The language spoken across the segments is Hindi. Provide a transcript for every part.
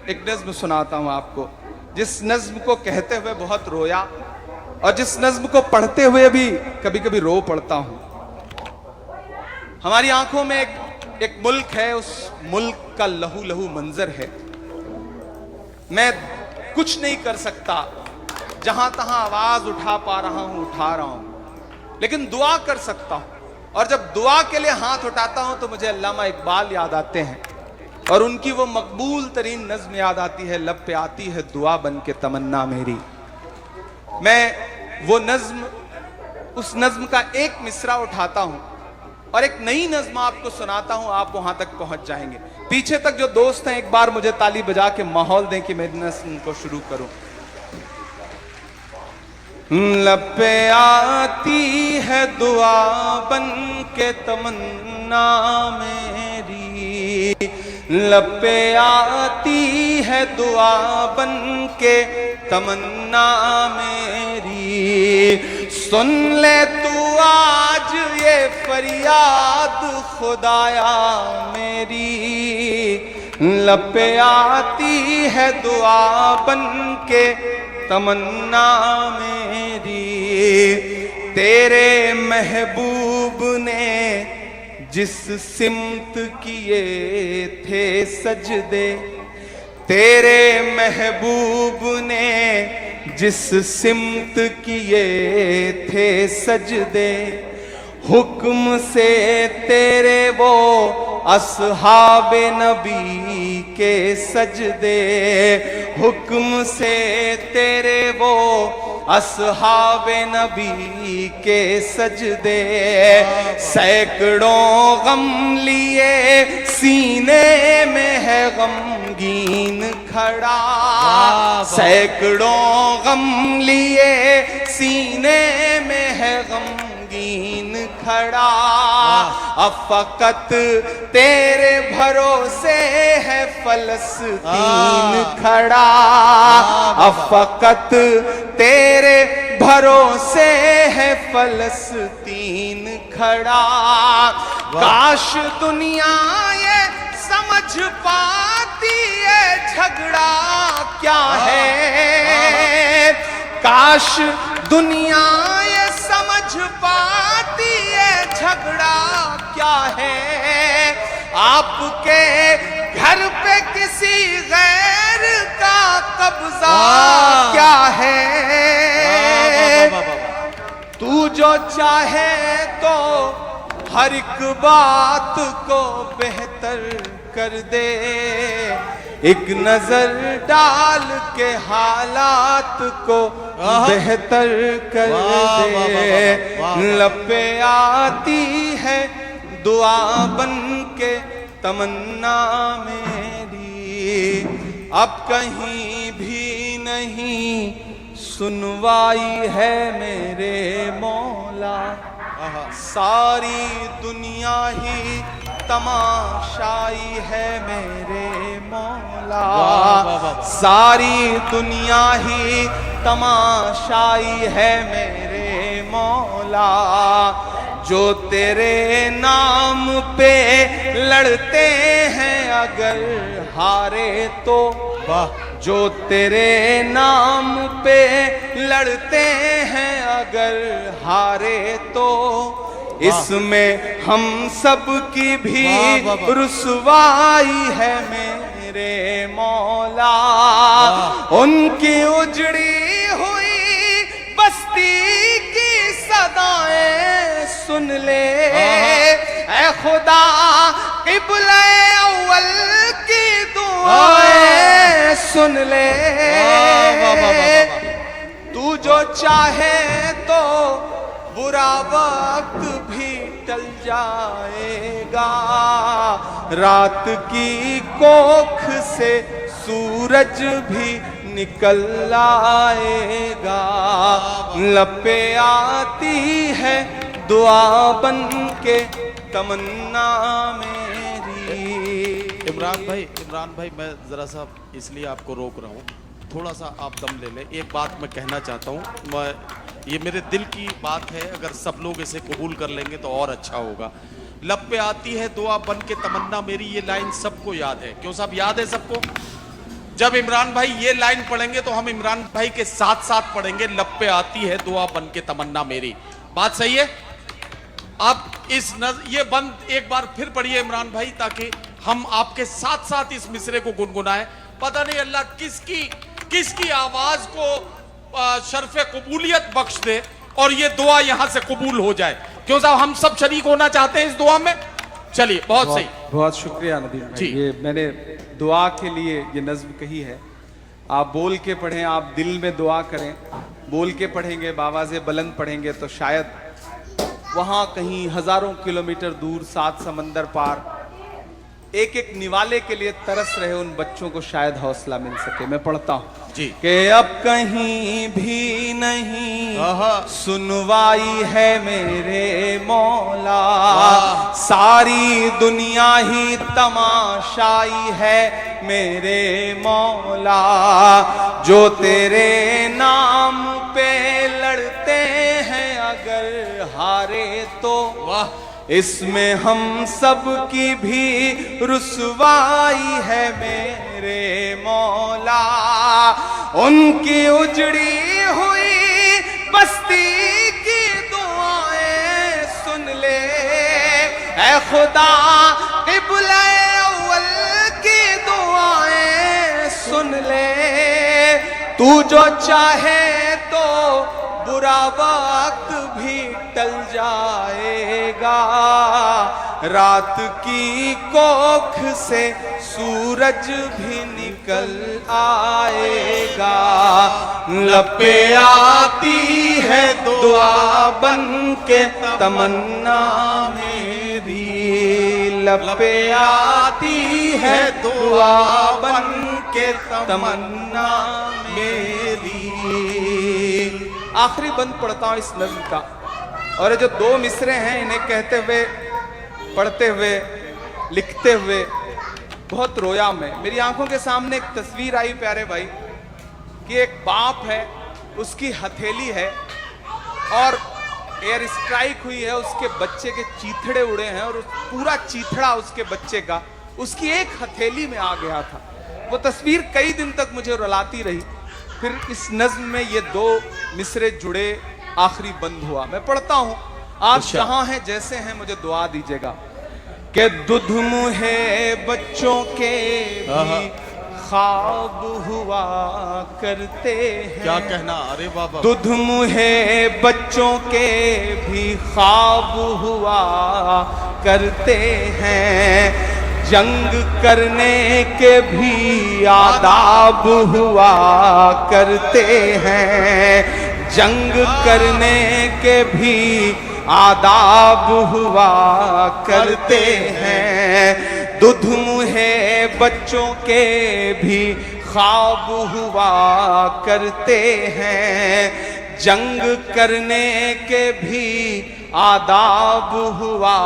एक नज्म सुनाता हूं आपको, जिस नज्म को कहते हुए बहुत रोया और जिस नज्म को पढ़ते हुए भी कभी कभी रो पड़ता हूं। हमारी आंखों में एक मुल्क है, उस मुल्क का लहू लहू मंजर है। मैं कुछ नहीं कर सकता, जहां तहां आवाज उठा पा रहा हूं उठा रहा हूं, लेकिन दुआ कर सकता हूं। और जब दुआ के लिए हाथ उठाता हूं तो मुझे अल्लामा इकबाल याद आते हैं और उनकी वो मकबूल तरीन नज्म याद आती है, लब पे आती है दुआ बन के तमन्ना मेरी। मैं वो नज्म, उस नज्म का एक मिसरा उठाता हूं और एक नई नज्म आपको सुनाता हूं, आप वहां तक पहुंच जाएंगे। पीछे तक जो दोस्त हैं एक बार मुझे ताली बजा के माहौल दें कि मैं नज्म को शुरू करूं। लब पे आती है दुआ बन के तमन्ना मेरी, लब पे आती है दुआ बन के तमन्ना मेरी। सुन ले तू आज ये फरियाद खुदाया मेरी, लब पे आती है दुआ बन के तमन्ना मेरी। तेरे महबूब ने जिस सिमत किए थे सजदे, तेरे महबूब ने जिस सिमत किए थे सजदे, हुक्म से तेरे वो असहाबे नबी के सजदे, हुक्म से तेरे वो असहाबे नबी के सजदे। सैकड़ों गम लिए सीने में है गमगीन खड़ा, सैकड़ों गम लिए सीने में है गमगीन खड़ा। अब फकत तेरे भरोसे है फलस्तीन खड़ा, अब फकत तेरे भरोसे है फलस्तीन खड़ा। काश दुनिया ये समझ पाती है झगड़ा क्या है, काश दुनिया ये समझ पाती है झगड़ा क्या है। आपके घर पे किसी गैर का कब्जा क्या है, तू जो चाहे तो हर एक बात को बेहतर कर दे, एक नजर डाल के हालात को बेहतर कर दे। लब पे आती है दुआ बन के तमन्ना मेरी, अब कहीं भी नहीं सुनवाई है मेरे मौला। सारी दुनिया ही तमाशाई है मेरे मौला, सारी दुनिया ही तमाशाई है मेरे मौला। जो तेरे नाम पे लड़ते हैं अगर हारे तो, जो तेरे नाम पे लड़ते हैं अगर हारे तो, इसमें हम सब की भी रुसवाई है मेरे मौला। उनकी उजड़ी हुई बस्ती की सदाएं सुन ले ऐ खुदा, क़िबला अव्वल की दुआएं सुन ले। तू जो चाहे तो बुरा वक्त भी टल जाएगा, रात की कोख से सूरज भी निकल आएगा। लब पे आती है दुआ बन के तमन्ना मेरी। इमरान भाई मैं ज़रा सा इसलिए आपको रोक रहा हूँ, थोड़ा सा आप दम ले लें। एक बात मैं कहना चाहता हूँ, ये मेरे दिल की बात है, अगर सब लोग इसे कबूल कर लेंगे तो और अच्छा होगा। लब पे आती है दुआ बन के तमन्ना मेरी, ये लाइन सबको याद है, क्यों साहब याद है सबको? जब इमरान भाई ये लाइन पढ़ेंगे तो हम इमरान भाई के साथ साथ पढ़ेंगे, लब पे आती है दुआ बन के तमन्ना मेरी। बात सही है? आप ये बंद एक बार फिर पढ़िए इमरान भाई, ताकि हम आपके साथ साथ इस मिसरे को गुनगुनाएं। पता नहीं अल्लाह किसकी आवाज को शर्फ कबूलियत बख्श दे और ये दुआ यहां से कबूल हो जाए। क्यों साहब, हम सब शरीक होना चाहते हैं इस दुआ में। चलिए, बहुत सही, बहुत शुक्रिया नदीम भाई। ये मैंने दुआ के लिए ये नज्म कही है। आप बोल के पढ़ें, आप दिल में दुआ करें। बोल के पढ़ेंगे, बावाज़े बुलंद पढ़ेंगे तो शायद वहां कहीं हजारों किलोमीटर दूर, 7 समंदर पार, एक एक निवाले के लिए तरस रहे उन बच्चों को शायद हौसला मिल सके। मैं पढ़ता हूं जी कि अब कहीं भी नहीं सुनवाई है मेरे मौला, सारी दुनिया ही तमाशाई है मेरे मौला, जो तेरे नाम पे लड़ते हैं अगर हारे तो वाह, इसमें हम सब की भी रुसवाई है मेरे मौला, उनकी उजड़ी हुई बस्ती की दुआएं सुन ले ऐ खुदा, क़िबला अव्वल की दुआएं सुन ले, तू जो चाहे तो बुरा वक्त भी टल जाएगा, रात की कोख से सूरज भी निकल आएगा, लपे आती है दुआ बन के तमन्ना मेरी, लपे आती है दुआ बन के तमन्ना मेरी। आखिरी बंद पढ़ता हूं इस नज्म का, और ये जो 2 मिसरे हैं इन्हें कहते हुए, पढ़ते हुए, लिखते हुए बहुत रोया मैं। मेरी आंखों के सामने एक तस्वीर आई प्यारे भाई कि एक बाप है, उसकी हथेली है और एयर स्ट्राइक हुई है, उसके बच्चे के चीथड़े उड़े हैं और पूरा चीथड़ा उसके बच्चे का उसकी एक हथेली में आ गया था। वो तस्वीर कई दिन तक मुझे रुलाती रही। फिर इस नज्म में ये 2 मिसरे जुड़े, आखिरी बंद हुआ। मैं पढ़ता हूं, आप जहां हैं जैसे हैं मुझे दुआ दीजिएगा कि दुध मुहे बच्चों के भी ख्वाब हुआ करते हैं। क्या कहना, अरे बाबा। दुध मुहे बच्चों के भी ख्वाब हुआ करते हैं, जंग करने के भी आदाब हुआ करते हैं, जंग करने के भी आदाब हुआ करते हैं, दुध मुहे बच्चों के भी ख्वाब हुआ करते हैं, जंग करने के भी आदाब हुआ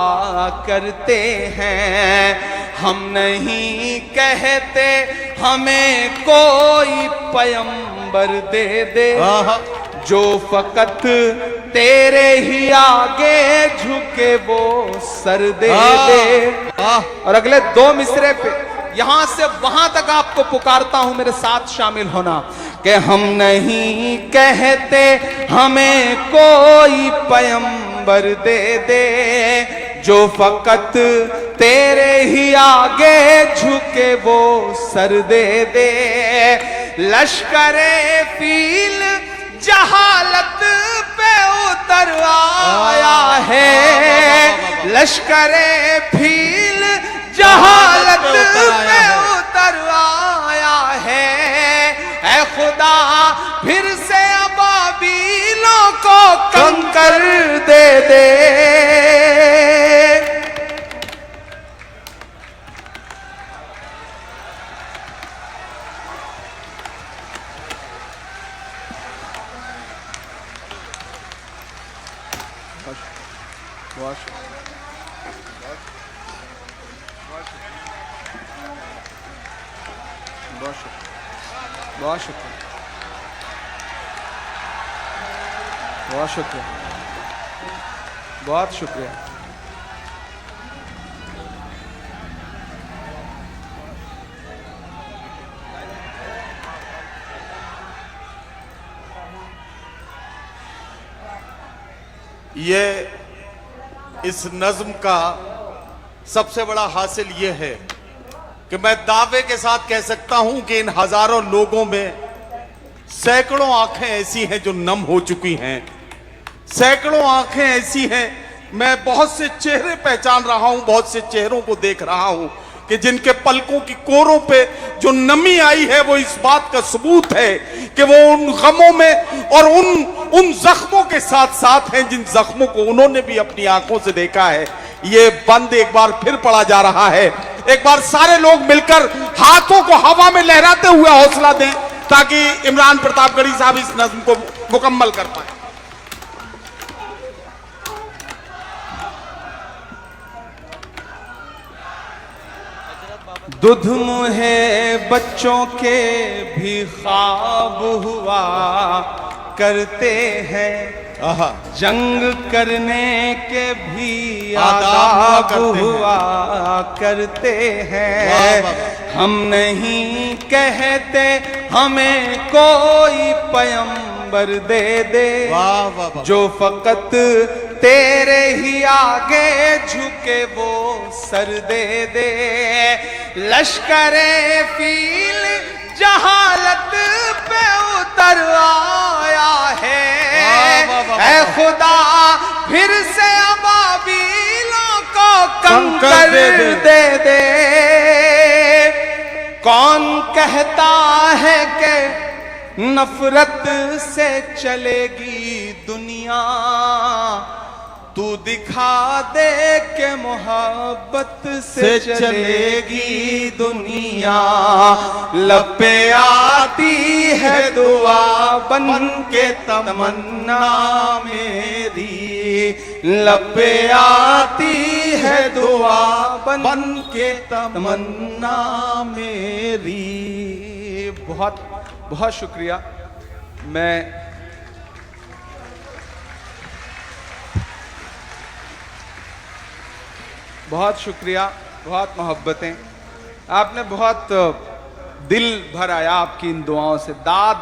करते हैं। हम नहीं कहते हमें कोई पैगंबर दे दे, जो फकत तेरे ही आगे झुके वो सर दे दे। और अगले 2 मिसरे पे यहां से वहां तक आपको पुकारता हूं, मेरे साथ शामिल होना कि हम नहीं कहते हमें कोई पैगंबर दे दे, जो फकत तेरे ही आगे झुके वो सर दे दे। लश्करे फील जहालत पे उतर आया है, लश्करे फील जहालत पे उतर आया है, ऐ खुदा फिर से अबाबीलों को कंकर दे दे। बहुत शुक्रिया, बहुत शुक्रिया, बहुत शुक्रिया, बहुत शुक्रिया। ये इस नज्म का सबसे बड़ा हासिल ये है कि मैं दावे के साथ कह सकता हूं कि इन हजारों लोगों में सैकड़ों आंखें ऐसी हैं जो नम हो चुकी हैं, सैकड़ों आंखें ऐसी हैं, मैं बहुत से चेहरे पहचान रहा हूं, बहुत से चेहरों को देख रहा हूं कि जिनके पलकों की कोरों पे जो नमी आई है वो इस बात का सबूत है कि वो उन गमों में और उन जख्मों के साथ साथ हैं जिन जख्मों को उन्होंने भी अपनी आंखों से देखा है। ये बंद एक बार फिर पड़ा जा रहा है। एक बार सारे लोग मिलकर हाथों को हवा में लहराते हुए हौसला दें ताकि इमरान प्रतापगढ़ी साहब इस नज्म को मुकम्मल कर पाए। दुध मुहे बच्चों के भी ख्वाब हुआ करते हैं, जंग करने के भी आदाब हुआ करते हैं। हम नहीं कहते हमें कोई पैगंबर दे दे, जो फकत तेरे ही आगे झुके वो सर दे दे। लश्करे फील जहालत पे उतर आया है, ऐ खुदा फिर से अबाबीलों को कंकर दे दे। कौन कहता है कि नफरत से चलेगी दुनिया, तू दिखा दे के मोहब्बत से चलेगी दुनिया। लब पे आती है दुआ बन के तमन्ना मेरी, लब पे आती है दुआ बन के तमन्ना मेरी। बहुत बहुत शुक्रिया। मैं बहुत शुक्रिया, बहुत मोहब्बतें, आपने बहुत दिल भर आया आपकी इन दुआओं से। दाद